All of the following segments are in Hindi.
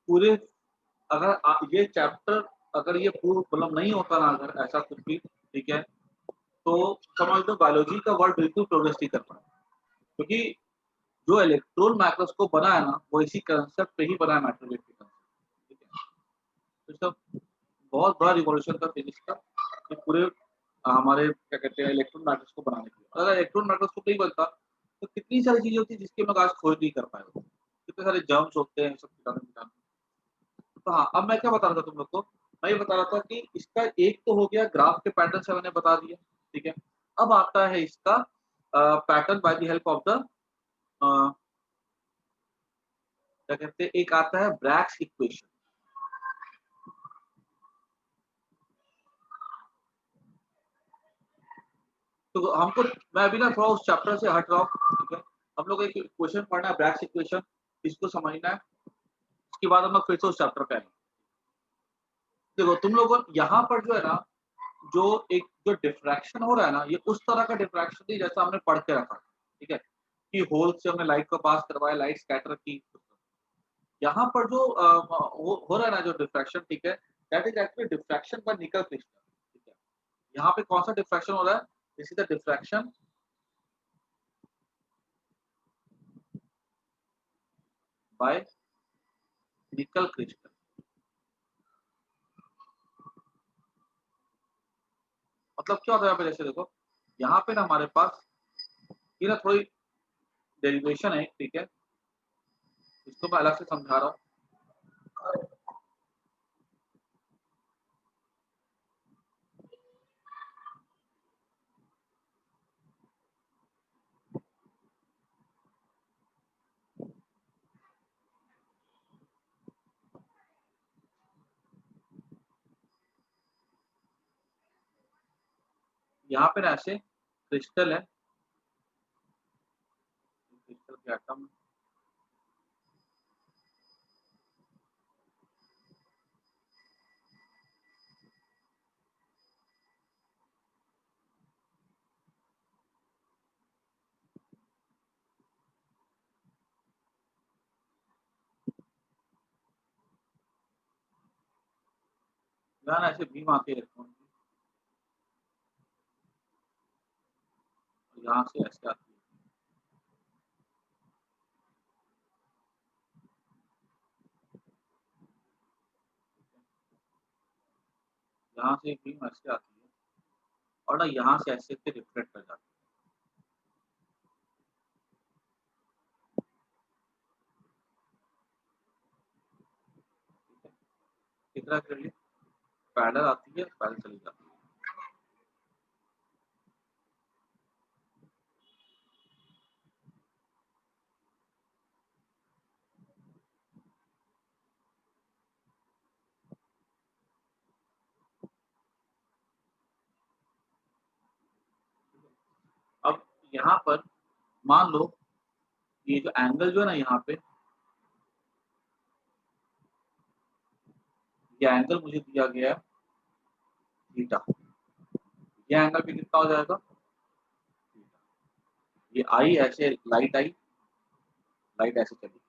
पूरे अगर ये चैप्टर अगर ये पूर्ण मतलब नहीं होता ना, अगर ऐसा कुछ भी, ठीक है, तो समझ लो बायोलॉजी का वर्ल्ड बिल्कुल प्रोग्रेस नहीं कर पाए, क्योंकि जो इलेक्ट्रॉन माइक्रोस्कोप बना है ना, वो इसी कंसेप्ट पे ही बना है, मैटेरियल के कंसेप्ट, ठीक है। तो सब बहुत बड़ा रिवॉल्यूशन था फिजिक्स का, कि पूरे हमारे क्या कहते हैं इलेक्ट्रॉन माइक्रोस्कोप बनाने के लिए। अगर इलेक्ट्रॉन माइक्रोस्कोप नहीं बनता तो कितनी सारी चीजें होती जिसके हम लोग आज खोज नहीं कर पाए होते। कितने सारे जर्म्स होते हैं सब कीटाणु। तो हाँ, अब मैं क्या बता रहा था तुम लोग को, मैं ये बता रहा था कि इसका एक तो हो गया ग्राफ के पैटर्न से मैंने बता दिया, ठीक है। अब आता है इसका pattern by the help of the क्या कहते हैं, एक आता है ब्रैग्स इक्वेशन। तो हमको, मैं अभी ना थोड़ा उस चैप्टर से हट रहा हूँ, ठीक है। हम लोग एक क्वेश्चन पढ़ना है ब्रैग्स इक्वेशन, इसको समझना है, उसके बाद हम लोग फिर से उस चैप्टर पे आएंगे। देखो तुम लोगों यहाँ पर जो है ना, जो एक जो डिफ्रैक्शन हो रहा है ना, ये उस तरह का डिफ्रैक्शन नहीं जैसा हमने पढ़ के रखा, ठीक है, कि होल से हमने लाइट को पास करवाया, लाइट स्कैटर की। यहाँ पर जो हो रहा है ना जो डिफ्रैक्शन, ठीक है, that is actually diffraction by nickel crystal, ठीक है। यहाँ पे कौन सा डिफ्रैक्शन हो रहा है? This is the diffraction by nickel crystal. मतलब क्या होता है यहाँ पे, जैसे देखो यहाँ पे ना हमारे पास ये ना थोड़ी डेरिवेशन है, ठीक है, इसको मैं अलग से समझा रहा हूँ। यहाँ पे ना ऐसे क्रिस्टल है, क्रिस्टल के एटम, यहाँ ना ऐसे बीम आती है इलेक्ट्रॉन की, और यहाँ से ऐसे आती है, यहाँ से एक बीम ऐसे आती है, और ना यहाँ से ऐसे से रिफ्लेक्ट कर जाती है, ठीक है। कितना कर लिए, पैरेलल आती है, पैरेलल चली जाती है। अब यहाँ पर मान लो ये जो एंगल जो है ना यहाँ पे, ये एंगल मुझे दिया गया है थीटा, ये एंगल भी कितना हो जाएगा, ये आई ऐसे लाइट आई, लाइट ऐसे चली,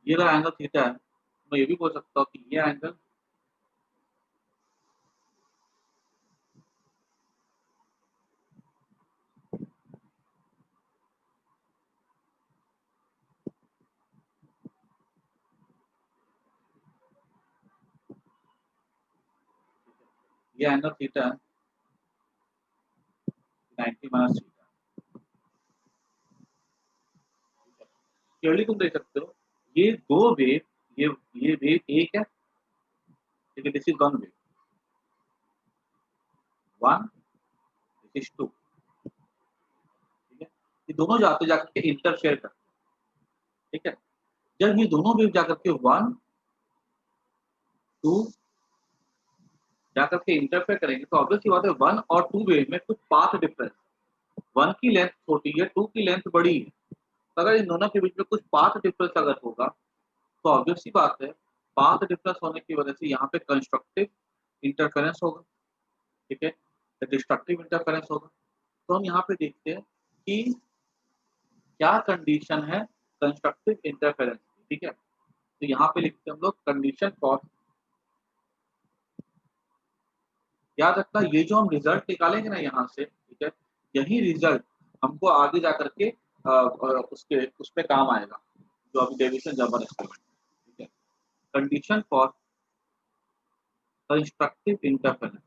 ये अगर एंगल थीटा है, मैं ये भी बोल सकता हूँ कि ये एंगल थीटा है 90 माइनस थीटा। क्लियरली तुम देख सकते हो ये दो वेव, ये वेव एक है, ठीक है, this is one wave, one, this is two, ठीक है। ये दोनों जाते जाकर के इंटरफेयर करते हैं, ठीक है। जब ये दोनों वेव जाकर के वन टू जाकर के इंटरफेयर करेंगे, तो ऑब्वियस सी बात है वन और टू वेव में कुछ पाथ डिफरेंस, वन की लेंथ छोटी है, टू की लेंथ बड़ी है। तो अगर इन दोनों के बीच में कुछ पाथ डिफरेंस अगर होगा, तो ऑब्वियस सी बात है पाथ डिफरेंस होने की वजह से यहाँ पे कंस्ट्रक्टिव इंटरफेरेंस होगा, ठीक है, डिस्ट्रक्टिव इंटरफेरेंस होगा। तो हम यहाँ पे देखते हैं कि क्या कंडीशन है कंस्ट्रक्टिव इंटरफेरेंस की, ठीक है। तो यहाँ पे लिखते हैं हम लोग कंडीशन फॉर, याद रखना ये जो हम रिजल्ट निकालेंगे ना यहाँ से, ठीक है, यही रिजल्ट हमको आगे जा करके उसके उस पे काम आएगा, जो अभी डेविसन जबर एक्सपेरिमेंट, ठीक है। कंडीशन फॉर कंस्ट्रक्टिव इंटरफेरेंस,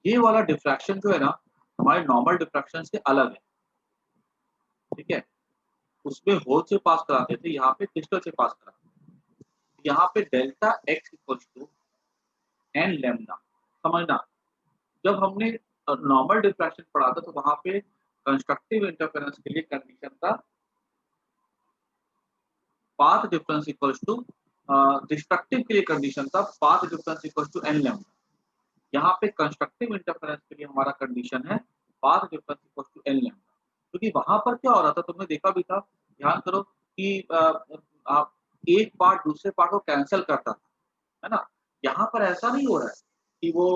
ये वाला डिफ्रैक्शन जो है ना हमारे नॉर्मल डिफ्रैक्शन से अलग है, ठीक है। उसमें होल से पास कराते थे, यहाँ पे क्रिस्टल से पास कराते हैं। यहाँ पे delta x equals to n lambda, समझना, जब हमने नॉर्मल डिफ्रैक्शन पढ़ा था तो वहां पे कंस्ट्रक्टिव इंटरफेरेंस के लिए कंडीशन था path difference equals to, destructive के लिए कंडीशन था path difference equals to n lambda. यहाँ पे कंस्ट्रक्टिव इंटरफेरेंस के लिए हमारा कंडीशन है path difference equals to n lambda. क्योंकि वहां पर क्या हो रहा था तुमने देखा भी था, ध्यान करो कि आप एक पार्ट दूसरे पार्ट को कैंसिल करता था, है ना। यहाँ पर ऐसा नहीं हो रहा है कि वो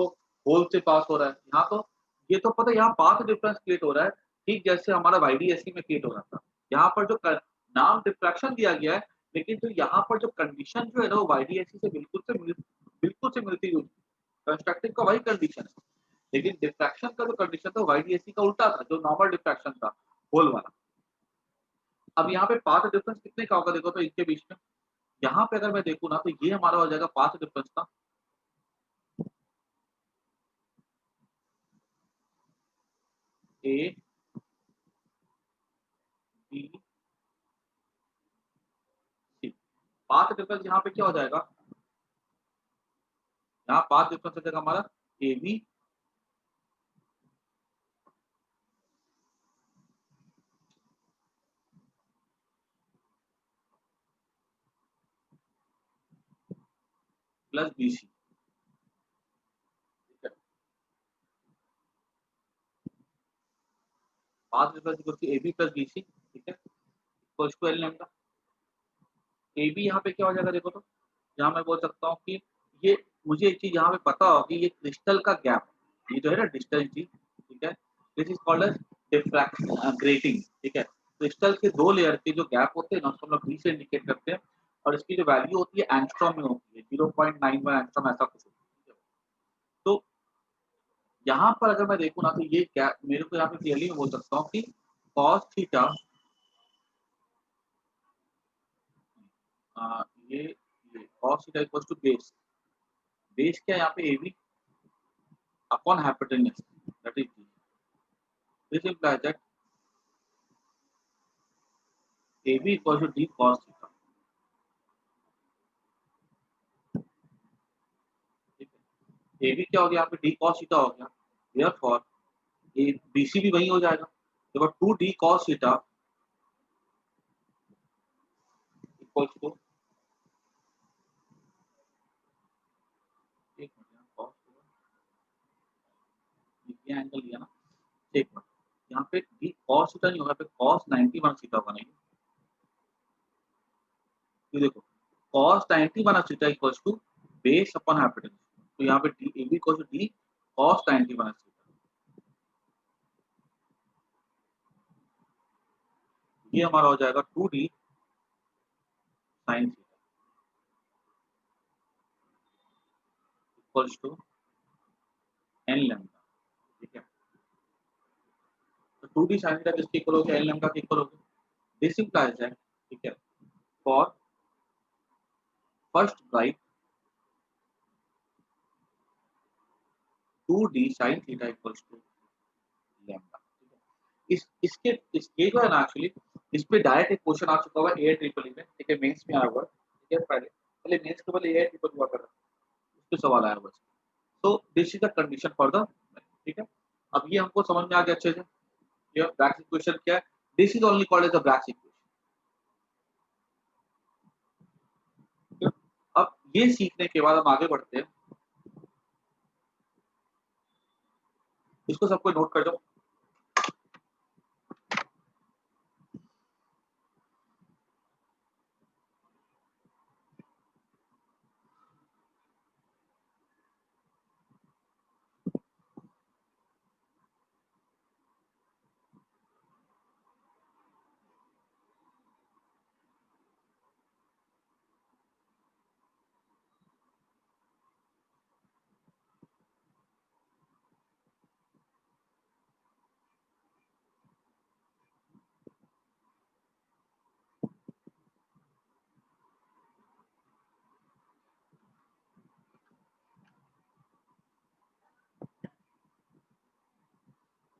होल से पास हो रहा है, यहाँ तो ये तो पता है यहाँ पाथ डिफरेंस क्रिएट हो रहा है, ठीक जैसे हमारा वाईडीएससी में क्रिएट हो रहा था। यहाँ पर जो नाम डिफ्रैक्शन दिया गया है, लेकिन जो यहाँ पर जो कंडीशन जो है ना वो वाईडीएससी से बिल्कुल से मिलती जुलती, कंस्ट्रक्टिव का वही कंडीशन है, लेकिन डिफ्रैक्शन का जो कंडीशन था वाईडीएससी का उल्टा था, जो नॉर्मल डिफ्रैक्शन था होल वाला। अब यहाँ पे पाथ डिफरेंस कितने का होगा देखो तो इनके बीच में, यहाँ पे अगर मैं देखूँ ना तो ये हमारा हो जाएगा पाथ डिफरेंस का A B C. Path difference यहाँ पे क्या हो जाएगा, यहाँ पाथ डिफरेंस हो जाएगा हमारा A B plus B C, ठीक है। Path difference equal to A B plus B C, ठीक है, equal to L lambda. A B यहाँ पे क्या हो जाएगा देखो तो, यहाँ मैं बोल सकता हूँ कि ये, मुझे एक चीज यहाँ पे पता हो कि ये क्रिस्टल का गैप, ये जो है ना डिस्टेंस जी, ठीक है, this is called as diffraction grating, ठीक है। क्रिस्टल के दो लेयर के जो गैप होते हैं ना उसको हम लोग बी से इंडिकेट करते हैं, और इसकी जो वैल्यू होती है एंगस्ट्रॉम में होती है, 0.91 एंगस्ट्रॉम ऐसा कुछ होता है। तो यहाँ पर अगर मैं देखूँ ना तो ये क्या, मेरे को यहाँ पे क्लियरली बोल सकता हूँ कि cos थीटा, ये cos theta equals to base, base क्या है यहाँ पे A B upon hypotenuse, that is this implies that AB equals to D cos theta, ठीक है। AB क्या हो गया यहाँ पे डी cos थीटा हो गया, therefore ए BC भी वही हो जाएगा, तो 2 D cos theta equals to, एक मिनट cos, ये एंगल लिया ना, एक मिनट, यहाँ पे डी cos थीटा नहीं होगा, पे cos 91 थीटा होगा, नहीं ये देखो cos 91 theta equals to base upon hypotenuse, तो यहाँ पे D AB equals to D cos 91 theta, ये हमारा हो जाएगा 2D sin theta equals to n lambda, ठीक है। तो 2D sin थीटा किसके इक्वल हो गया, n लैम्डा के इक्वल हो गया, दिस इंप्लाइज दैट, ठीक है, for first right 2D sin theta equals to lambda, ठीक है। इस ये जो है ना एक्चुअली इस पे डायरेक्ट एक क्वेश्चन आ चुका हुआ है एआई ट्रिपल ई में, ठीक है, मेंस में आया हुआ है, ठीक है, पहले पहले मेंस के पहले एआई ट्रिपल हुआ कर रहा है, उस पे सवाल आया हुआ है। तो this is the condition for the, ठीक है। अब ये हमको समझ में आ गया अच्छे से, ये ब्रैकेट इक्वेशन क्या है, this is only called as the bracket equation. अब ये सीखने के बाद हम आगे बढ़ते हैं, इसको सबको नोट कर दो।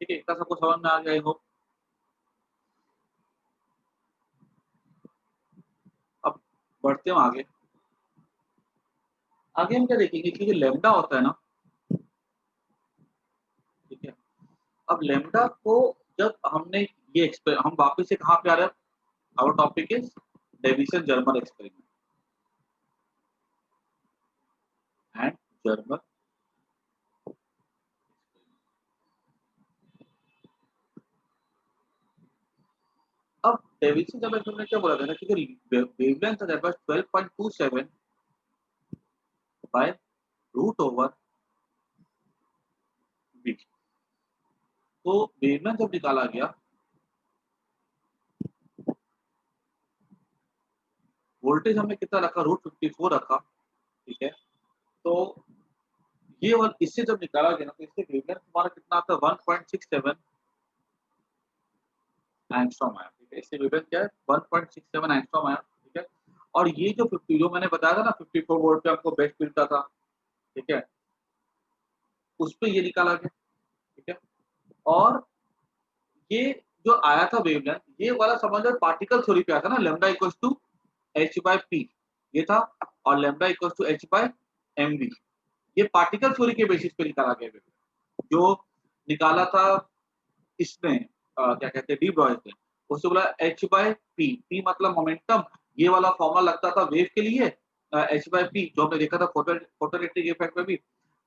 ठीक है, इतना सबको समझ में आ गया हो। अब बढ़ते हैं आगे। आगे हम क्या देखेंगे कि जो लैम्डा होता है ना, ठीक है, अब लैम्डा को जब हमने ये हम वापस से कहाँ पे आ रहे हैं, our topic is Davisson Germer experiment and Germer. अब डेविसन जर्मर एक्सपेरिमेंट क्या बोला था ना कि जो वेवलेंथ है that was 12.27 by root over B. तो वेवलेंथ जब निकाला गया, वोल्टेज हमने कितना रखा, √54 रखा, ठीक है। तो ये वाला इससे जब निकाला गया ना, तो इससे वेवलेंथ हमारा कितना आता है, 1.67 एंगस्ट्रॉम आया, ठीक है। इससे वेवलेंथ क्या है, 1.67 एंगस्ट्रॉम आया, ठीक है। और ये जो 50 जो मैंने बताया था ना 54 वोल्ट पे आपको बेस्ट मिलता था, ठीक है, उस पे ये निकाला गया, ठीक है। और ये जो आया था वेवलेंथ, ये वाला समझ लो पार्टिकल थ्योरी पे आता ना, lambda equals to h by p ये था, और lambda equals to h by mv, ये पार्टिकल थ्योरी के बेसिस पे निकाला गया वेवलेंथ। जो निकाला था इसने क्या कहते हैं डी ब्रॉयस ने, उससे बोला h बाय p, p मतलब मोमेंटम, ये वाला फॉर्मूला लगता था वेव के लिए h बाय p, जो हमने देखा था फोटोइलेक्ट्रिक इफेक्ट में भी।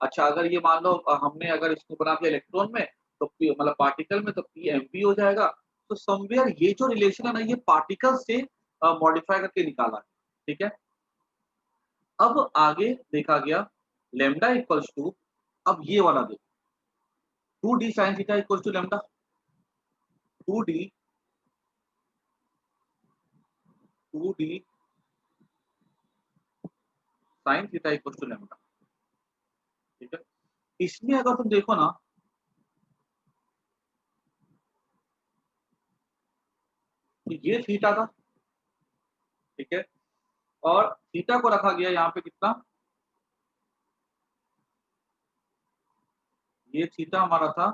अच्छा, अगर ये मान लो हमने अगर इसको बना दिया इलेक्ट्रॉन में, तो मतलब पार्टिकल में, तो p mv हो जाएगा। तो समवेयर ये जो रिलेशन है ना, ये पार्टिकल से मॉडिफाई करके निकाला है, ठीक है। अब आगे देखा गया लैम्डा इक्वल्स टू, अब ये वाला देखो, 2d sin theta equals to lambda, 2d 2d sin theta equals to lambda, ठीक है। इसमें अगर तुम देखो ना, तो ये थीटा था, ठीक है, और थीटा को रखा गया यहाँ पे कितना, ये थीटा हमारा था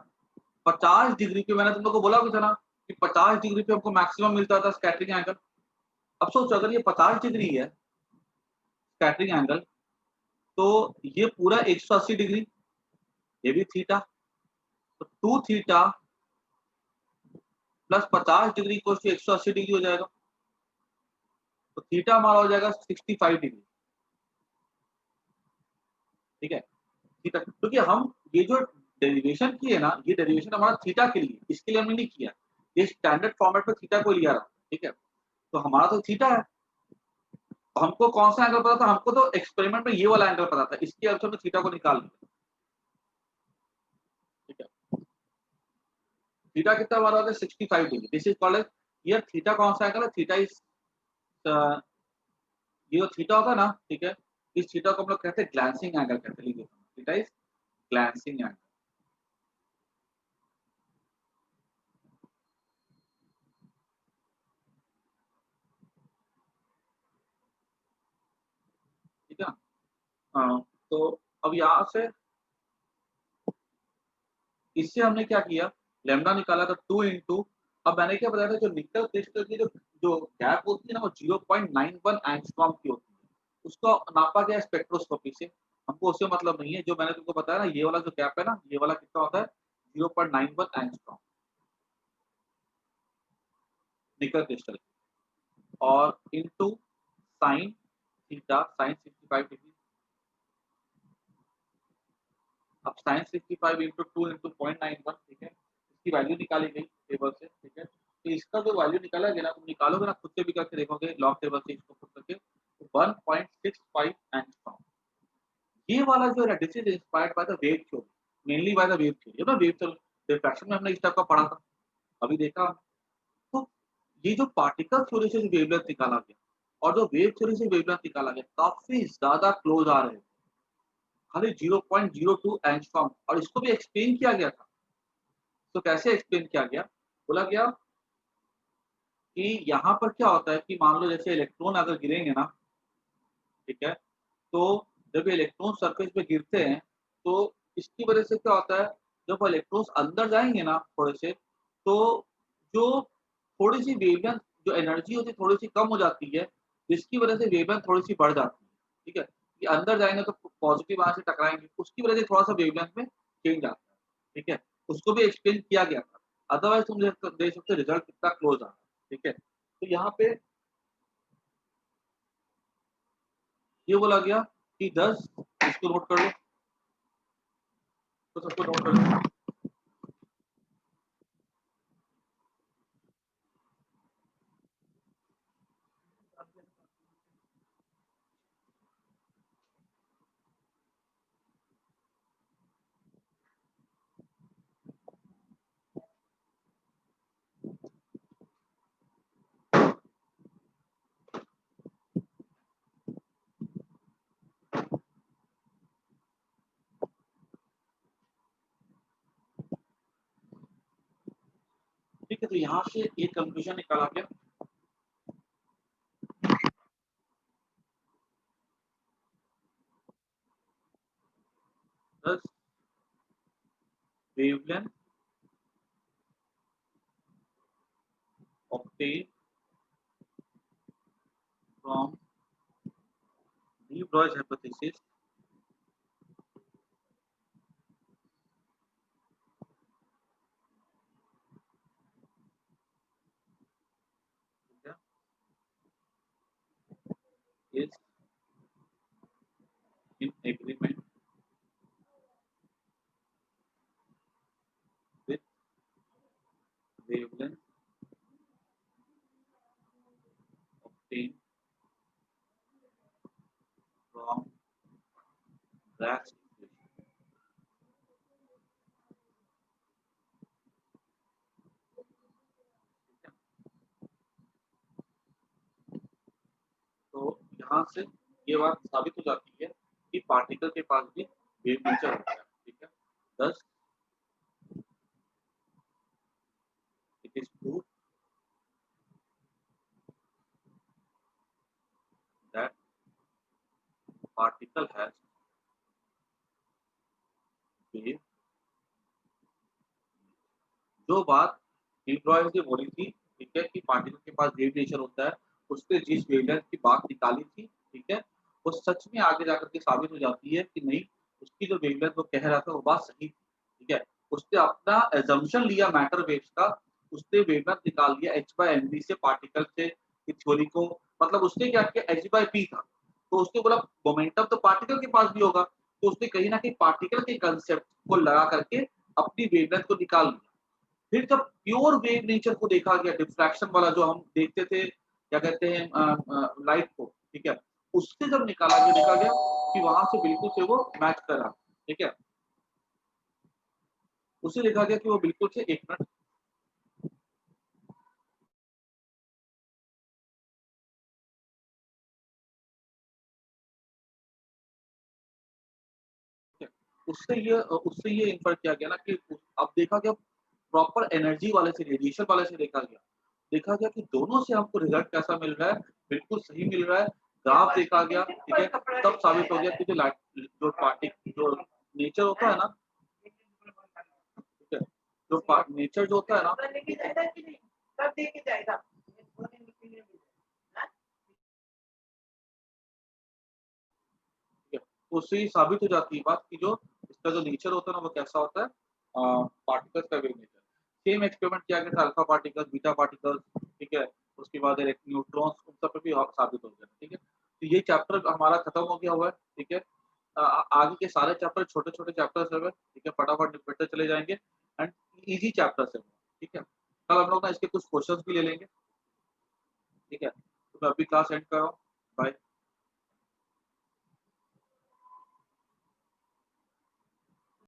50 डिग्री पे। मैंने तुम लोग को बोला भी था ना कि 50 डिग्री पे हमको मैक्सिमम मिलता था स्कैटरिंग एंगल। अब सोचो अगर ये 50 डिग्री है स्कैटरिंग एंगल, तो ये पूरा 180 डिग्री, ये भी थीटा, तो 2 theta plus 50 degree equal to 180 degree हो जाएगा। तो थीटा हमारा हो जाएगा 65 डिग्री, ठीक है। थीटा, क्योंकि हम ये जो डेरिवेशन की है ना, ये डेरिवेशन हमारा थीटा के लिए, इसके लिए हमने नहीं किया, ये स्टैंडर्ड फॉर्मेट में थीटा को लिया रहा, ठीक है। तो हमारा तो थीटा है, हमको कौन सा एंगल पता था, हमको तो एक्सपेरिमेंट में ये वाला एंगल पता था, इसके हेल्प से हमने थीटा को निकाल लिया, ठीक है। थीटा कितना हमारा होता है 65 degree, this is called as, here theta कौन सा एंगल है, थीटा इज ये जो थीटा होता है ना, ठीक है, इस थीटा को हम लोग कहते हैं ग्लैंसिंग एंगल कहते हैं, थीटा इज ग्लैंसिंग एंगल, ठीक है। तो अब यहाँ से इससे हमने क्या किया, लैम्डा निकाला था 2 इंटू, अब मैंने क्या बताया था, जो निकल क्रिस्टल की जो जो गैप होती है ना, वो 0.91 एंगस्ट्रॉम की होती है, उसको नापा गया स्पेक्ट्रोस्कोपी से। हमको उससे मतलब नहीं है, जो मैंने तुमको बताया ना, ये वाला जो गैप है ना, ये वाला कितना होता है 0.91 एंगस्ट्रॉम निकल क्रिस्टल, और into sine theta, sine 65 degree. अब साइन 65 इंटू 2 इंटू 0.91, ठीक है, इसकी वैल्यू निकाली गई टेबल से, ठीक है। तो इसका जो वैल्यू निकाला गया ना, तुम निकालोगे ना खुद से भी करके देखोगे लॉग टेबल से इसको पुट करके, तो 1.65 एंगस्ट्रॉम। ये वाला जो है this is inspired by the wave theory, mainly by the wave theory, ना वेव थ्योरी रिफ्रैक्शन में हमने इस टाइप का पढ़ा था, अभी देखा। तो ये जो पार्टिकल थ्योरी से जो वेवलेंथ निकाला गया, और जो वेव थ्योरी से वेवलेंथ निकाला गया, काफी ज्यादा क्लोज आ रहे हैं, खाली 0.02 एंगस्ट्रॉम, और इसको भी एक्सप्लेन किया गया था। तो कैसे एक्सप्लेन किया गया, बोला गया कि यहाँ पर क्या होता है कि मान लो जैसे इलेक्ट्रॉन अगर गिरेंगे ना, ठीक है, तो जब ये इलेक्ट्रॉन सरफेस पे गिरते हैं, तो इसकी वजह से क्या होता है, जब इलेक्ट्रॉन्स अंदर जाएंगे ना थोड़े से, तो जो थोड़ी सी वेवलेंथ, जो एनर्जी होती है थोड़ी सी कम हो जाती है, जिसकी वजह से वेवलेंथ थोड़ी सी बढ़ जाती है। ठीक है, कि अंदर जाएंगे तो पॉजिटिव वहां से टकराएंगे, उसकी वजह से थोड़ा सा वेवलेंथ में चेंज आता है। ठीक है, उसको भी एक्सप्लेन किया गया था। अदरवाइज तुम देख सकते हो रिजल्ट कितना क्लोज आ रहा है। ठीक है, तो यहाँ पे ये बोला गया कि 10, इसको नोट कर लो, तो सबको नोट कर लो। ठीक है, तो यहाँ से एक कंक्लूजन निकाला गया, दस wavelength obtained from de Broglie's hypothesis is in agreement with wavelength obtained from Bragg's equation. तो यहाँ से ये बात साबित हो जाती है कि पार्टिकल के पास भी वेव नेचर होता है। ठीक है, thus it is proved that particle has wave। जो बात डी ब्रॉग्ली ने बोली थी, ठीक है, कि पार्टिकल के पास वेव नेचर होता है, उसने जिस वेवलेंथ की बात निकाली थी, ठीक है, वो सच में आगे जाकर के साबित हो जाती है कि नहीं, उसकी जो वेवलेंथ वो कह रहा था वो बात सही थी। ठीक है, उसने अपना एजम्पशन लिया मैटर वेव्स का, उसने वेवलेंथ निकाल दिया h/mv से पार्टिकल से की थ्योरी को, मतलब उसने क्या किया, h/p था, तो उसने बोला मोमेंटम तो पार्टिकल के पास भी होगा, तो उसने कहीं ना कहीं पार्टिकल के कंसेप्ट को लगा करके अपनी वेवलेंथ को निकाल लिया। फिर जब प्योर वेव नेचर को देखा गया, डिफ्रैक्शन वाला जो हम देखते थे, क्या कहते हैं, लाइट को, ठीक है, उससे जब निकाला गया, देखा गया कि वहां से बिल्कुल से वो मैच कर रहा। ठीक है, उससे देखा गया कि वो बिल्कुल से, एक मिनट, उससे ये इन्फर किया गया ना कि अब देखा गया प्रॉपर एनर्जी वाले से, रेडिएशन वाले से देखा गया कि दोनों से हमको रिजल्ट कैसा मिल रहा है, बिल्कुल सही मिल रहा है। ग्राफ देखा गया, ठीक है, तब साबित हो गया कि जो लाइट, जो पार्टिकल, जो नेचर होता है ना, ठीक है, जो नेचर जो होता है ना, ठीक है, तो उससे ये साबित हो जाती है बात कि जो इसका जो नेचर होता है ना वो कैसा होता है, पार्टिकल्स का वेव नेचर। सेम एक्सपेरिमेंट किया गया था अल्फा पार्टिकल्स, बीटा पार्टिकल्स, ठीक है, उसके बाद न्यूट्रॉन्स, उन सब पे भी साबित हो गया। ठीक है, तो ये चैप्टर हमारा खत्म हो गया हुआ है। ठीक है, आगे के सारे चैप्टर छोटे छोटे चैप्टर्स है, ठीक है, फटाफट निपटते चले जाएंगे एंड इजी चैप्टर्स है। ठीक है, कल हम लोग ना इसके कुछ क्वेश्चंस भी ले लेंगे। ठीक है, तो मैं अभी क्लास एंड कर रहा हूँ। बाय।